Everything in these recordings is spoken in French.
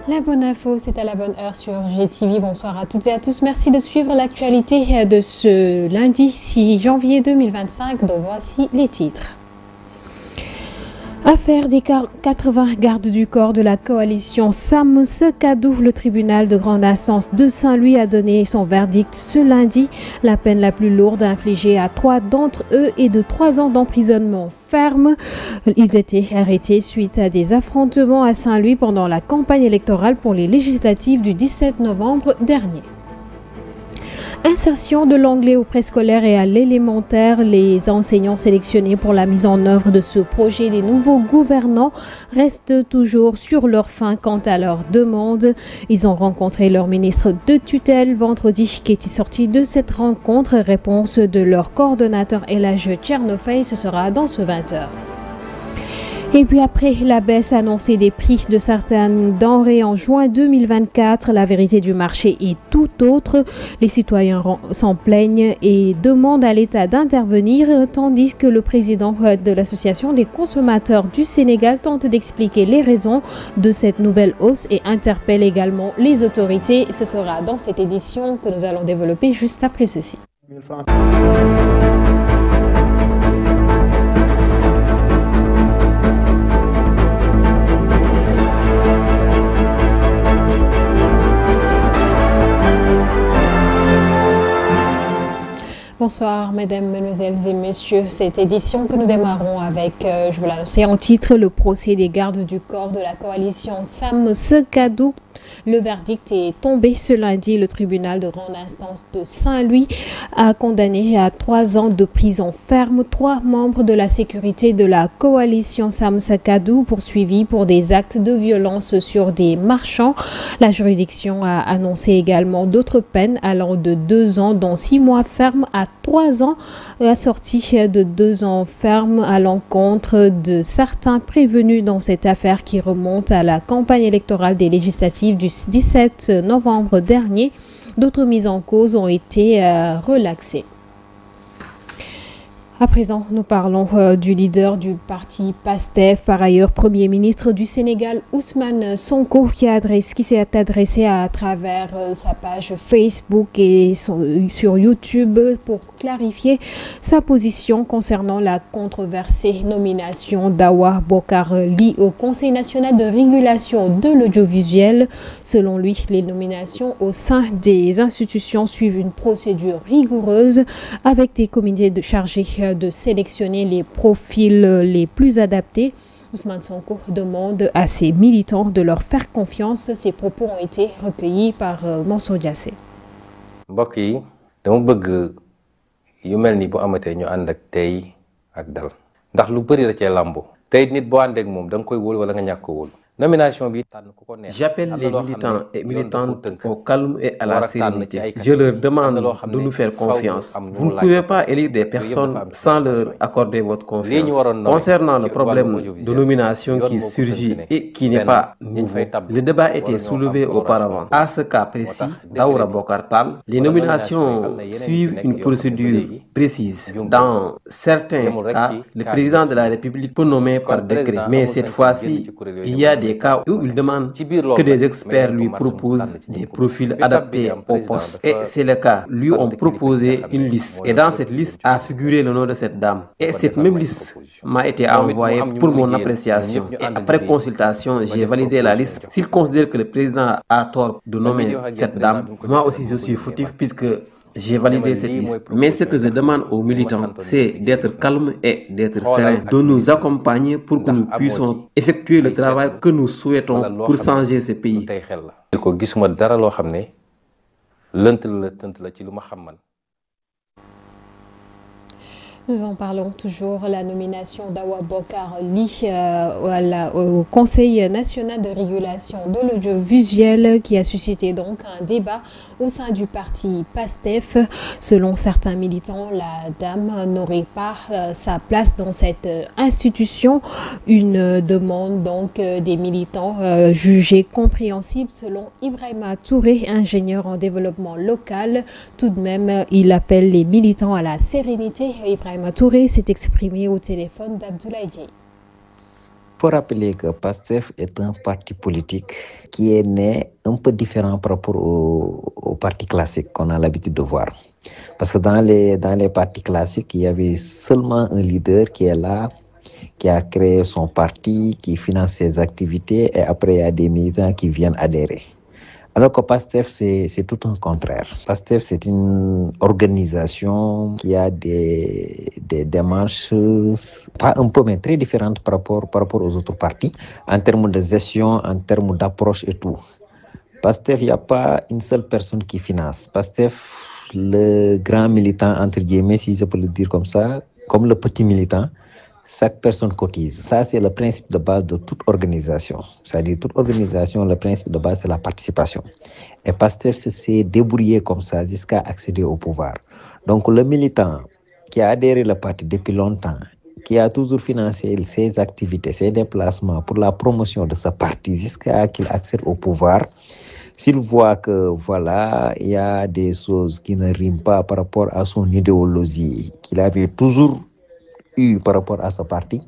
La bonne info, c'est à la bonne heure sur GTV. Bonsoir à toutes et à tous. Merci de suivre l'actualité de ce lundi 6 janvier 2025. Donc voici les titres. Affaire des 80 gardes du corps de la coalition Sam Sekadou. Le tribunal de grande instance de Saint-Louis a donné son verdict ce lundi. La peine la plus lourde infligée à 3 d'entre eux est de 3 ans d'emprisonnement ferme. Ils étaient arrêtés suite à des affrontements à Saint-Louis pendant la campagne électorale pour les législatives du 17 novembre dernier. Insertion de l'anglais au préscolaire et à l'élémentaire. Les enseignants sélectionnés pour la mise en œuvre de ce projet des nouveaux gouvernants restent toujours sur leur faim quant à leur demande. Ils ont rencontré leur ministre de tutelle vendredi qui est sorti de cette rencontre. Réponse de leur coordonnateur Elage Tchernofey, ce sera dans ce 20h. Et puis après la baisse annoncée des prix de certaines denrées en juin 2024, la vérité du marché est tout autre. Les citoyens s'en plaignent et demandent à l'État d'intervenir, tandis que le président de l'Association des consommateurs du Sénégal tente d'expliquer les raisons de cette nouvelle hausse et interpelle également les autorités. Ce sera dans cette édition que nous allons développer juste après ceci. Bonsoir mesdames, mesdemoiselles et messieurs. Cette édition que nous démarrons avec, je vous l'annoncer en titre, le procès des gardes du corps de la coalition Sam Sekadou. Le verdict est tombé ce lundi. Le tribunal de grande instance de Saint-Louis a condamné à 3 ans de prison ferme 3 membres de la sécurité de la coalition Sam Sekadou poursuivis pour des actes de violence sur des marchands. La juridiction a annoncé également d'autres peines allant de 2 ans dont 6 mois ferme à 3 ans, assorties de 2 ans ferme à l'encontre de certains prévenus dans cette affaire qui remonte à la campagne électorale des législatives du 17 novembre dernier. D'autres mises en cause ont été relaxées. À présent, nous parlons du leader du parti PASTEF, par ailleurs Premier ministre du Sénégal, Ousmane Sonko, qui s'est adressé à travers sa page Facebook et sur YouTube pour clarifier sa position concernant la controversée nomination d'Awa Bokar Ly au Conseil national de régulation de l'audiovisuel. Selon lui, les nominations au sein des institutions suivent une procédure rigoureuse avec des comités chargés de sélectionner les profils les plus adaptés. Ousmane Sonko demande à ses militants de leur faire confiance. Ces propos ont été recueillis par Mansour Diassé. Mbokk yi dama bëgg yu mel ni bu amatee ñu ànd ak tey ak dal ndax lu bëri la cee lambo tey nit boo ànd ak moom da nga koy wóolu wala nga ñàkk ko wóolu. J'appelle les militants et militantes au calme et à la sérénité. Je leur demande de nous faire confiance. Vous ne pouvez pas élire des personnes sans leur accorder votre confiance. Concernant le problème de nomination qui surgit et qui n'est pas nouveau, le débat était soulevé auparavant. À ce cas précis, Daouda Bokar Tall, les nominations suivent une procédure précise. Dans certains cas, le président de la République peut nommer par décret, mais cette fois-ci, il y a des cas où il demande que des experts lui proposent des profils adaptés au poste. Et c'est le cas. Lui ont proposé une liste. Et dans cette liste a figuré le nom de cette dame. Et cette même liste m'a été envoyée pour mon appréciation. Et après consultation, j'ai validé la liste. S'il considère que le président a tort de nommer cette dame, moi aussi je suis fautif puisque j'ai validé cette liste. Mais ce que je demande aux militants, c'est d'être calme et d'être serein, de nous accompagner pour que nous puissions effectuer le travail que nous souhaitons pour changer ce pays. Nous en parlons toujours, la nomination d'Awa Bokar Ly au Conseil national de régulation de l'audiovisuel qui a suscité donc un débat au sein du parti PASTEF. Selon certains militants, la dame n'aurait pas sa place dans cette institution. Une demande donc des militants jugée compréhensible selon Ibrahima Touré, ingénieur en développement local. Tout de même, il appelle les militants à la sérénité. Ibrahima Touré s'est exprimé au téléphone d'Abdoulaye Dieye. faut rappeler que PASTEF est un parti politique qui est né un peu différent par rapport aux partis classiques qu'on a l'habitude de voir. Parce que dans les partis classiques, il y avait seulement un leader qui est là, qui a créé son parti, qui finance ses activités, et après il y a des militants qui viennent adhérer. Alors que PASTEF, c'est tout un contraire. PASTEF, c'est une organisation qui a des démarches, pas un peu, mais très différentes par rapport aux autres partis, en termes de gestion, en termes d'approche et tout. PASTEF, il n'y a pas une seule personne qui finance. PASTEF, le grand militant, entre guillemets, si je peux le dire comme ça, comme le petit militant, chaque personne cotise. Ça, c'est le principe de base de toute organisation. C'est-à-dire, toute organisation, le principe de base, c'est la participation. Et PASTEF s'est débrouillé comme ça jusqu'à accéder au pouvoir. Donc, le militant qui a adhéré au parti depuis longtemps, qui a toujours financé ses activités, ses déplacements pour la promotion de ce parti jusqu'à qu'il accède au pouvoir, s'il voit que, voilà, il y a des choses qui ne riment pas par rapport à son idéologie, qu'il avait toujours par rapport à ce parti,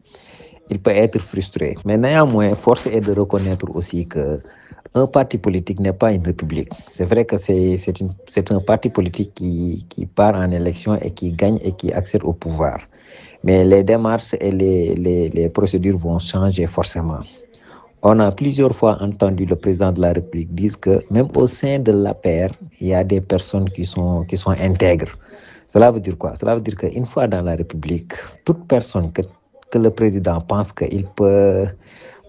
il peut être frustré. Mais néanmoins, force est de reconnaître aussi qu'un parti politique n'est pas une république. C'est vrai que c'est un parti politique qui part en élection et qui gagne et qui accède au pouvoir. Mais les démarches et les procédures vont changer forcément. On a plusieurs fois entendu le président de la République dire que même au sein de l'APR, il y a des personnes qui sont intègres. Cela veut dire quoi? Cela veut dire qu'une fois dans la République, toute personne que le président pense qu'il peut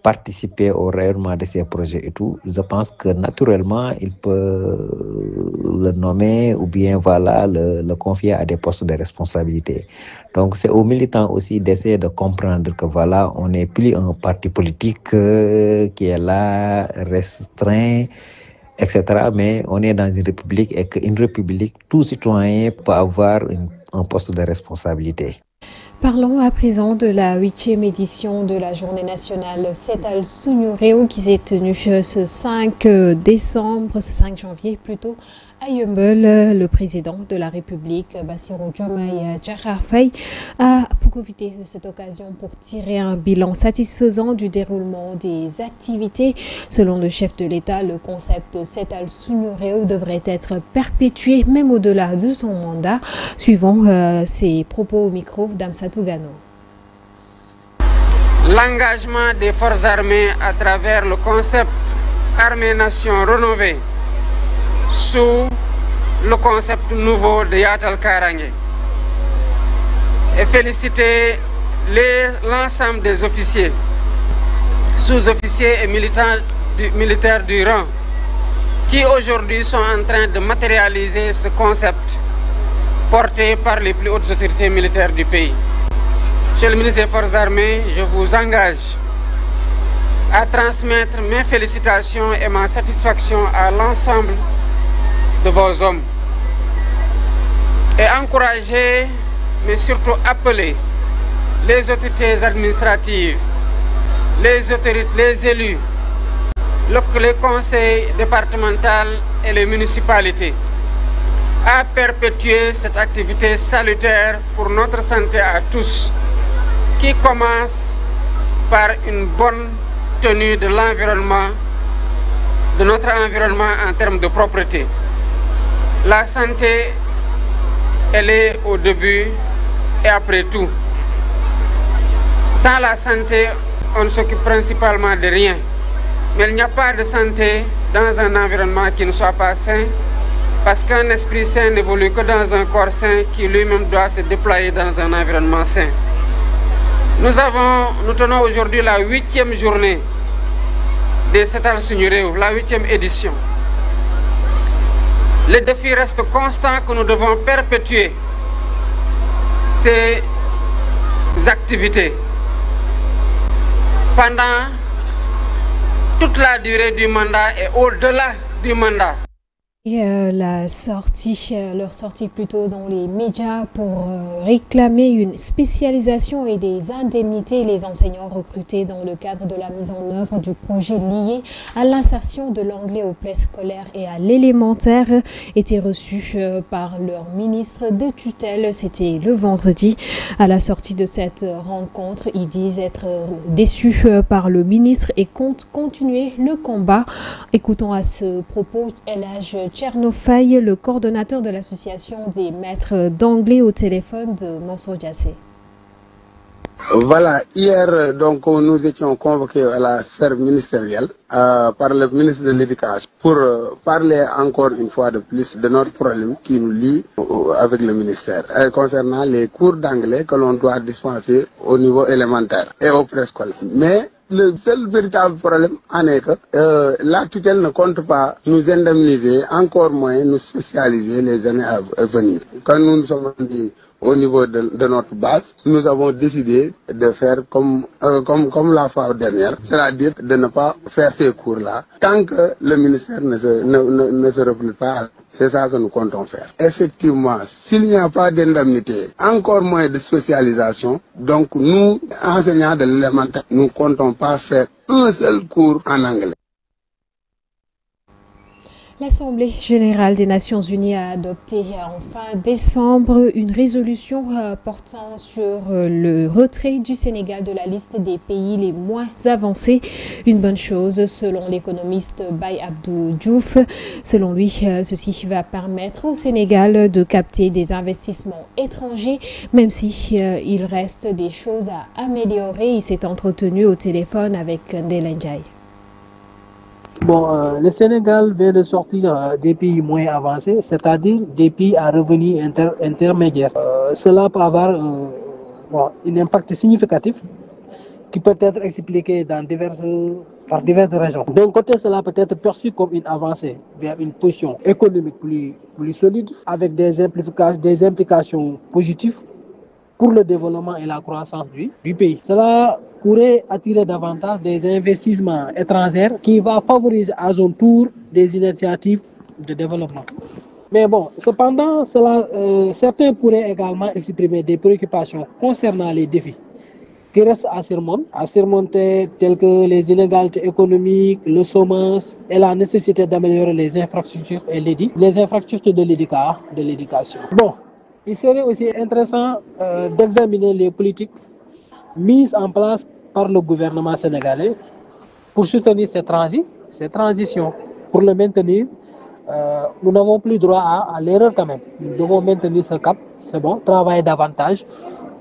participer au rayonnement de ses projets et tout, je pense que naturellement, il peut le nommer ou bien voilà, le confier à des postes de responsabilité. Donc, c'est aux militants aussi d'essayer de comprendre que voilà, on n'est plus un parti politique qui est là, restreint, etc. Mais on est dans une république et qu'une république, tout citoyen peut avoir un poste de responsabilité. Parlons à présent de la 8e édition de la Journée nationale Setal Suñu Réew qui s'est tenue ce 5 janvier plutôt, à Yeumbeul. Le président de la République, Bassirou Diomaye Diakhar Faye, a profité de cette occasion pour tirer un bilan satisfaisant du déroulement des activités. Selon le chef de l'État, le concept Setal Suñu Réew devrait être perpétué même au-delà de son mandat. Suivant ses propos au micro d'Amsatou Gano. L'engagement des forces armées à travers le concept Armée-Nation rénové sous le concept nouveau de Yatal Karange, et féliciter l'ensemble des officiers, sous-officiers et militaires du rang qui aujourd'hui sont en train de matérialiser ce concept porté par les plus hautes autorités militaires du pays. Monsieur le ministre des Forces armées, je vous engage à transmettre mes félicitations et ma satisfaction à l'ensemble de vos hommes et encourager, mais surtout appeler les autorités administratives, les autorités, les élus, les conseils départementaux et les municipalités à perpétuer cette activité salutaire pour notre santé à tous, qui commence par une bonne tenue de l'environnement, de notre environnement en termes de propreté. La santé, elle est au début et après tout. Sans la santé, on ne s'occupe principalement de rien. Mais il n'y a pas de santé dans un environnement qui ne soit pas sain, parce qu'un esprit sain n'évolue que dans un corps sain qui lui-même doit se déployer dans un environnement sain. Nous tenons aujourd'hui la 8e journée des Setal Suñu Réew, la 8e édition. Le défi reste constant que nous devons perpétuer ces activités pendant toute la durée du mandat et au-delà du mandat. Et leur sortie plutôt dans les médias pour réclamer une spécialisation et des indemnités. Les enseignants recrutés dans le cadre de la mise en œuvre du projet lié à l'insertion de l'anglais au préscolaire et à l'élémentaire étaient reçus par leur ministre de tutelle. C'était le vendredi. À la sortie de cette rencontre, ils disent être déçus par le ministre et comptent continuer le combat. Écoutons à ce propos Elhadj Tchernofaye, le coordonnateur de l'association des maîtres d'anglais au téléphone de Mansour Diassé. Voilà, hier donc nous étions convoqués à la sphère ministérielle par le ministre de l'Éducation pour parler encore une fois de plus de notre problème qui nous lie avec le ministère concernant les cours d'anglais que l'on doit dispenser au niveau élémentaire et au préscolaire. Mais le seul véritable problème en est que la tutelle ne compte pas nous indemniser, encore moins nous spécialiser les années à venir. Quand nous nous sommes rendus au niveau de notre base, nous avons décidé de faire comme la fois dernière, c'est-à-dire de ne pas faire ces cours-là tant que le ministère ne se replie pas. C'est ça que nous comptons faire. Effectivement, s'il n'y a pas d'indemnité, encore moins de spécialisation, donc nous, enseignants de l'élémentaire, nous ne comptons pas faire un seul cours en anglais. L'Assemblée générale des Nations unies a adopté en fin décembre une résolution portant sur le retrait du Sénégal de la liste des pays les moins avancés. Une bonne chose selon l'économiste Baye Abdou Diouf. Selon lui, ceci va permettre au Sénégal de capter des investissements étrangers, même si il reste des choses à améliorer. Il s'est entretenu au téléphone avec Ndella Ndiaye. Bon, le Sénégal vient de sortir des pays moins avancés, c'est-à-dire des pays à revenus intermédiaires. Cela peut avoir un impact significatif qui peut être expliqué par diverses raisons. D'un côté, cela peut être perçu comme une avancée vers une position économique plus solide, avec des implications positives pour le développement et la croissance du pays. Cela pourrait attirer davantage des investissements étrangers qui va favoriser à son tour des initiatives de développement. Mais bon, cependant, certains pourraient également exprimer des préoccupations concernant les défis qui restent à surmonter tels que les inégalités économiques, le chômage et la nécessité d'améliorer les infrastructures de l'éducation. Bon, il serait aussi intéressant d'examiner les politiques mises en place par le gouvernement sénégalais pour soutenir ces transitions. Pour le maintenir, nous n'avons plus droit à l'erreur quand même. Nous devons maintenir ce cap, c'est bon, travailler davantage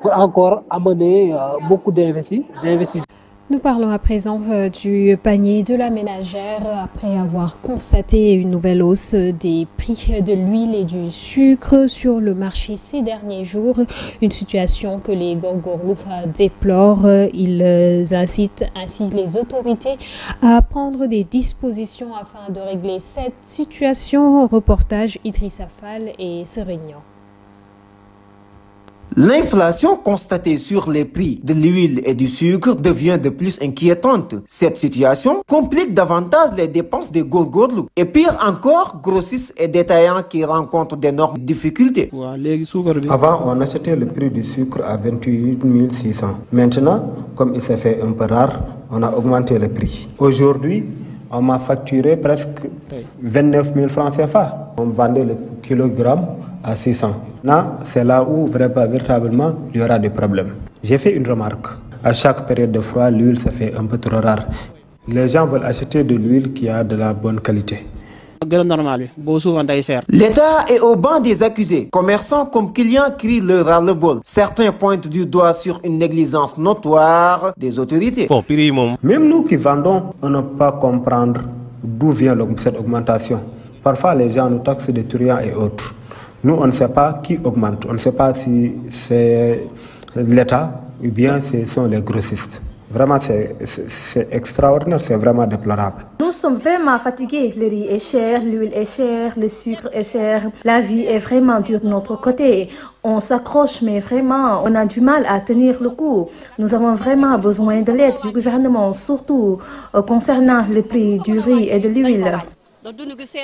pour encore amener beaucoup d'investissements. Nous parlons à présent du panier de la ménagère après avoir constaté une nouvelle hausse des prix de l'huile et du sucre sur le marché ces derniers jours. Une situation que les Gorgorlous déplorent. Ils incitent ainsi les autorités à prendre des dispositions afin de régler cette situation. Reportage Idrissa Fall et Serignan. L'inflation constatée sur les prix de l'huile et du sucre devient de plus inquiétante. Cette situation complique davantage les dépenses des Gorgorlous. Et pire encore, grossistes et détaillants qui rencontrent d'énormes difficultés. Avant, on achetait le prix du sucre à 28 600. Maintenant, comme il s'est fait un peu rare, on a augmenté le prix. Aujourd'hui, on m'a facturé presque 29 000 francs CFA. On vendait le kilogramme à 600. Là, c'est là où véritablement il y aura des problèmes. J'ai fait une remarque. À chaque période de froid, l'huile se fait un peu trop rare. Les gens veulent acheter de l'huile qui a de la bonne qualité. L'État est au banc des accusés. Commerçants comme clients crient le ras-le-bol. Certains pointent du doigt sur une négligence notoire des autorités. Même nous qui vendons, on ne peut pas comprendre d'où vient cette augmentation. Parfois, les gens nous taxent de truands et autres. Nous, on ne sait pas qui augmente. On ne sait pas si c'est l'État ou bien ce sont les grossistes. Vraiment, c'est extraordinaire, c'est vraiment déplorable. Nous sommes vraiment fatigués. Le riz est cher, l'huile est chère, le sucre est cher. La vie est vraiment dure de notre côté. On s'accroche, mais vraiment, on a du mal à tenir le coup. Nous avons vraiment besoin de l'aide du gouvernement, surtout concernant le prix du riz et de l'huile.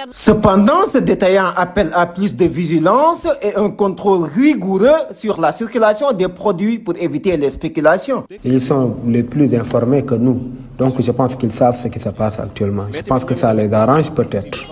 Cependant, ce détaillant appelle à plus de vigilance et un contrôle rigoureux sur la circulation des produits pour éviter les spéculations. Ils sont les plus informés que nous, donc je pense qu'ils savent ce qui se passe actuellement. Je pense que ça les arrange peut-être.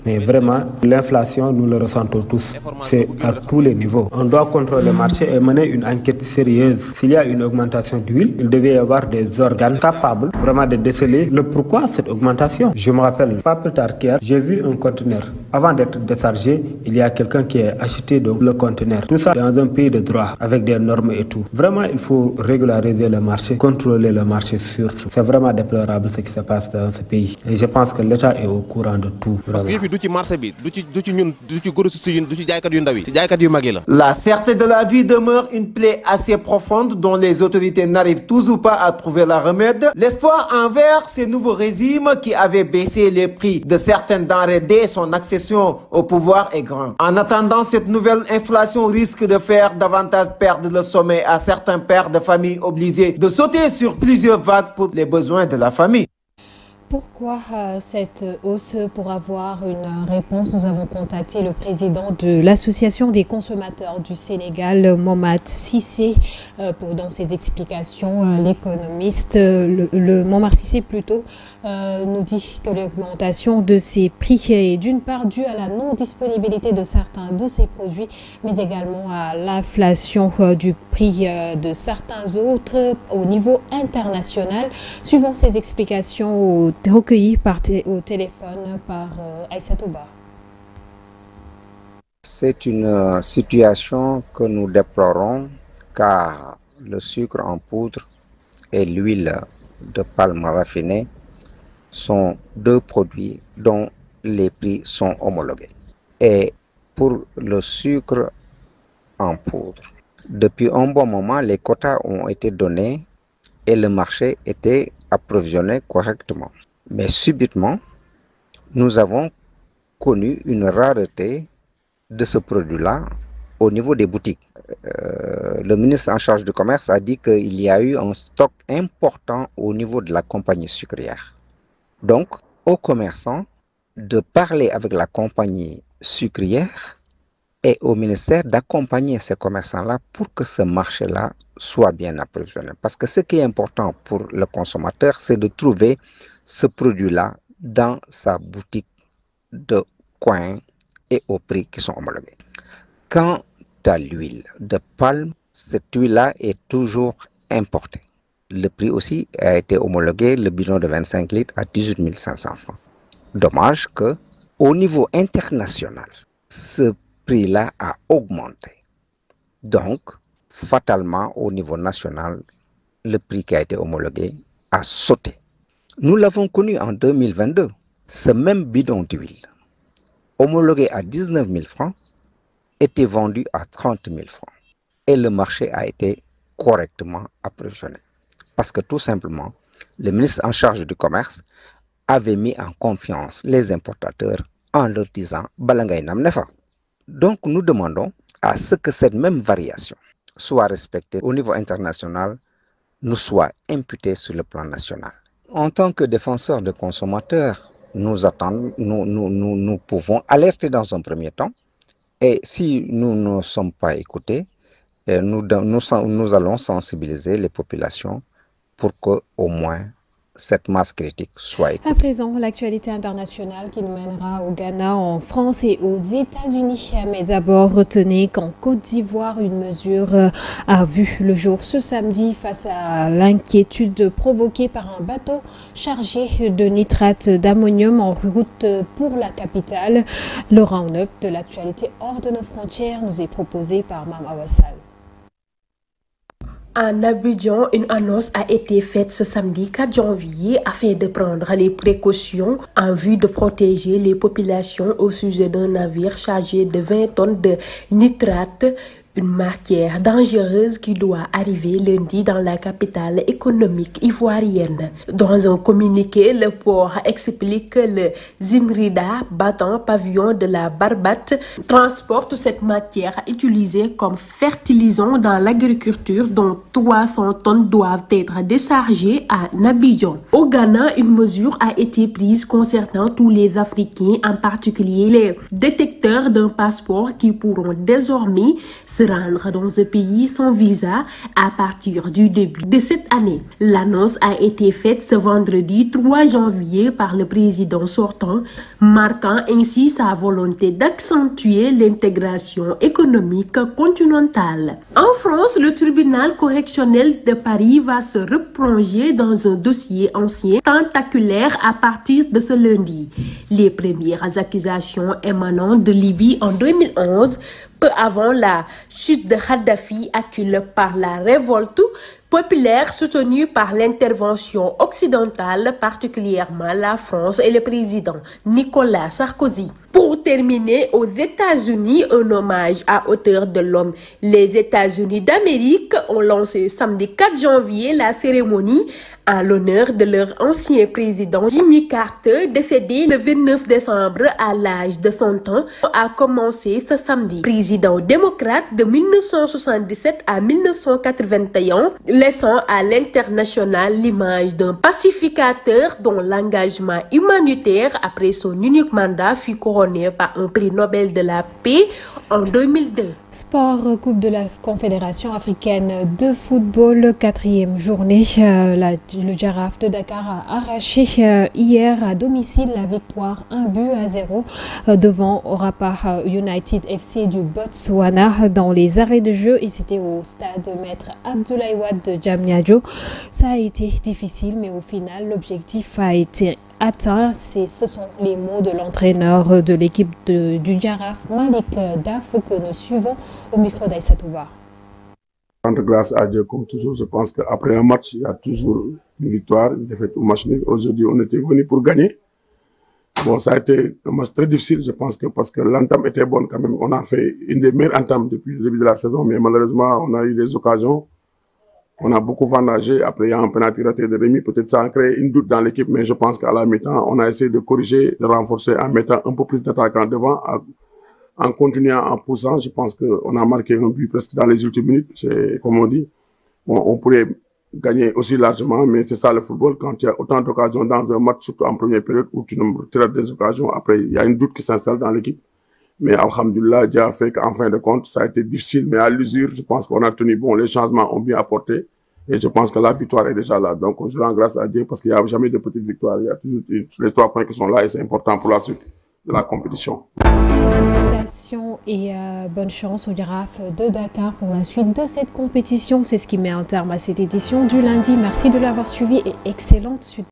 Mais vraiment, l'inflation, nous le ressentons tous. C'est à tous les niveaux. On doit contrôler le marché et mener une enquête sérieuse. S'il y a une augmentation d'huile, il devait y avoir des organes capables vraiment de déceler le pourquoi cette augmentation. Je me rappelle, pas plus tard qu'hier, j'ai vu un conteneur. Avant d'être déchargé, il y a quelqu'un qui a acheté le conteneur. Tout ça dans un pays de droit, avec des normes et tout. Vraiment, il faut régulariser le marché, contrôler le marché surtout. C'est vraiment déplorable ce qui se passe dans ce pays. Et je pense que l'État est au courant de tout. La cherté de la vie demeure une plaie assez profonde dont les autorités n'arrivent toujours pas à trouver la remède. L'espoir envers ces nouveaux régimes qui avaient baissé les prix de certaines denrées dès son accession au pouvoir est grand. En attendant, cette nouvelle inflation risque de faire davantage perdre le sommeil à certains pères de famille obligés de sauter sur plusieurs vagues pour les besoins de la famille. Pourquoi cette hausse? Pour avoir une réponse, nous avons contacté le président de l'Association des consommateurs du Sénégal, Momad Cissé. Dans ses explications, l'économiste, Momad Cissé plutôt, nous dit que l'augmentation de ces prix est d'une part due à la non-disponibilité de certains de ces produits, mais également à l'inflation du prix de certains autres au niveau international. Suivant ces explications recueilli au téléphone par Aïssatou Ba. C'est une situation que nous déplorons car le sucre en poudre et l'huile de palme raffinée sont deux produits dont les prix sont homologués. Et pour le sucre en poudre, depuis un bon moment, les quotas ont été donnés et le marché était approvisionné correctement. Mais subitement, nous avons connu une rareté de ce produit-là au niveau des boutiques. Le ministre en charge du commerce a dit qu'il y a eu un stock important au niveau de la compagnie sucrière. Donc, aux commerçants de parler avec la compagnie sucrière et au ministère d'accompagner ces commerçants-là pour que ce marché-là soit bien approvisionné. Parce que ce qui est important pour le consommateur, c'est de trouver ce produit-là dans sa boutique de coin et au prix qui sont homologués. Quant à l'huile de palme, cette huile-là est toujours importée. Le prix aussi a été homologué, le bidon de 25 litres à 18 500 francs. Dommage qu'au niveau international, ce prix-là a augmenté. Donc, fatalement, au niveau national, le prix qui a été homologué a sauté. Nous l'avons connu en 2022. Ce même bidon d'huile, homologué à 19 000 francs, était vendu à 30 000 francs. Et le marché a été correctement approvisionné. Parce que tout simplement, le ministre en charge du commerce avait mis en confiance les importateurs en leur disant « Balangay nam nefa ». Donc nous demandons à ce que cette même variation soit respectée au niveau international, nous soit imputée sur le plan national. En tant que défenseurs de consommateurs, nous pouvons alerter dans un premier temps. Et si nous ne sommes pas écoutés, nous allons sensibiliser les populations pour qu'au moins cette masse critique soit écoutée. À présent, l'actualité internationale qui nous mènera au Ghana, en France et aux États-Unis. Mais d'abord, retenez qu'en Côte d'Ivoire, une mesure a vu le jour ce samedi face à l'inquiétude provoquée par un bateau chargé de nitrate d'ammonium en route pour la capitale. Le round-up de l'actualité hors de nos frontières nous est proposé par Mame Awa Sall. En Abidjan, une annonce a été faite ce samedi 4 janvier afin de prendre les précautions en vue de protéger les populations au sujet d'un navire chargé de 20 tonnes de nitrate, Une matière dangereuse qui doit arriver lundi dans la capitale économique ivoirienne. Dans un communiqué, le port explique que le Zimrida, battant pavillon de la Barbate, transporte cette matière utilisée comme fertilisant dans l'agriculture, dont 300 tonnes doivent être déchargées à Abidjan. Au Ghana, une mesure a été prise concernant tous les Africains, en particulier les détecteurs d'un passeport qui pourront désormais se rendre dans ce pays sans visa à partir du début de cette année. L'annonce a été faite ce vendredi 3 janvier par le président sortant, marquant ainsi sa volonté d'accentuer l'intégration économique continentale. En France, le tribunal correctionnel de Paris va se replonger dans un dossier ancien tentaculaire à partir de ce lundi. Les premières accusations émanant de Libye en 2011, peu avant la chute de Kadhafi, acculée par la révolte populaire soutenue par l'intervention occidentale, particulièrement la France et le président Nicolas Sarkozy. Pour terminer, aux États-Unis, un hommage à hauteur de l'homme. Les États-Unis d'Amérique ont lancé samedi 4 janvier la cérémonie en l'honneur de leur ancien président Jimmy Carter, décédé le 29 décembre à l'âge de 100 ans, a commencé ce samedi. Président démocrate de 1977 à 1981, laissant à l'international l'image d'un pacificateur dont l'engagement humanitaire après son unique mandat fut couronné par un prix Nobel de la paix en 2002. Sport, Coupe de la Confédération africaine de football, 4e journée. Le Jaraaf de Dakar a arraché hier à domicile la victoire 1-0 devant Orapa United FC du Botswana dans les arrêts de jeu, et c'était au stade Maître Abdoulaye Wade de Diamniadio. Ça a été difficile, mais au final l'objectif a été atteint. Ce sont les mots de l'entraîneur de l'équipe du Jaraaf, Malik Daf, que nous suivons au micro d'Aïssa Touba. Rendre grâce à Dieu comme toujours. Je pense qu'après un match, il y a toujours une victoire, une défaite ou match nul. Aujourd'hui, on était venu pour gagner. Bon, ça a été un match très difficile, je pense que parce que l'entame était bonne quand même. On a fait une des meilleures entames depuis le début de la saison, mais malheureusement, on a eu des occasions. On a beaucoup vendagé. Après, il y a un penalty raté de Rémi. Peut-être ça a créé une doute dans l'équipe, mais je pense qu'à la mi-temps, on a essayé de corriger, de renforcer en mettant un peu plus d'attaquants devant, en continuant en poussant. Je pense qu'on a marqué un but presque dans les ultimes minutes. C'est comme on dit. Bon, on pourrait gagner aussi largement, mais c'est ça le football. Quand il y a autant d'occasions dans un match, surtout en première période, où tu ne tires des occasions, après, il y a une doute qui s'installe dans l'équipe. Mais alhamdoulilah, Dieu a fait qu'en fin de compte, ça a été difficile, mais à l'usure, je pense qu'on a tenu bon. Les changements ont bien apporté. Et je pense que la victoire est déjà là. Donc, je rends grâce à Dieu parce qu'il n'y a jamais de petite victoire. Il y a toujours les 3 points qui sont là et c'est important pour la suite de la compétition. Félicitations et bonne chance au Jaraaf de Dakar pour la suite de cette compétition. C'est ce qui met un terme à cette édition du lundi. Merci de l'avoir suivi et excellente suite.